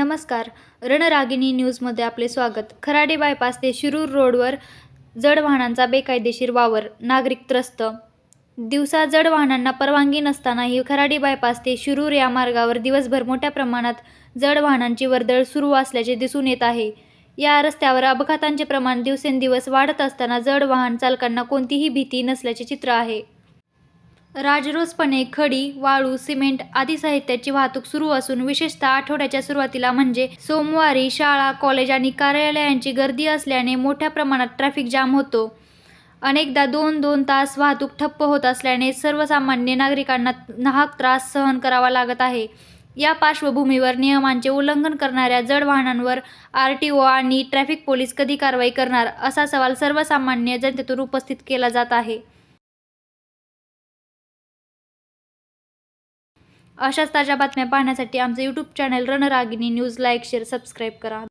नमस्कार. रणरागिणी न्यूजमध्ये आपले स्वागत. खराडी बायपास ते शिरूर रोडवर जड वाहनांचा बेकायदेशीर वावर, नागरिक त्रस्त. दिवसा जड वाहनांना परवानगी नसतानाही खराडी बायपास ते शिरूर या मार्गावर दिवसभर मोठ्या प्रमाणात जड वाहनांची वर्दळ सुरू असल्याचे दिसून येत आहे. या रस्त्यावर अपघातांचे प्रमाण दिवसेंदिवस वाढत असताना जड वाहन चालकांना कोणतीही भीती नसल्याचे चित्र आहे. राजरोसपणे खडी, वाळू, सिमेंट आदी साहित्याची वाहतूक सुरू असून विशेषतः आठवड्याच्या सुरुवातीला म्हणजे सोमवारी शाळा, कॉलेज आणि कार्यालयांची गर्दी असल्याने मोठ्या प्रमाणात ट्रॅफिक जाम होतो. अनेकदा 2-2 तास वाहतूक ठप्प होत असल्याने सर्वसामान्य नागरिकांना नाहक त्रास सहन करावा लागत आहे. या पार्श्वभूमीवर नियमांचे उल्लंघन करणाऱ्या जड वाहनांवर आरटीओ आणि ट्रॅफिक पोलीस कधी कारवाई करणार, असा सवाल सर्वसामान्य जनतेतून उपस्थित केला जात आहे. अशाच ताज्या बातम्या पाहण्यासाठी आमचे YouTube channel Ranragini news like, share, subscribe करा.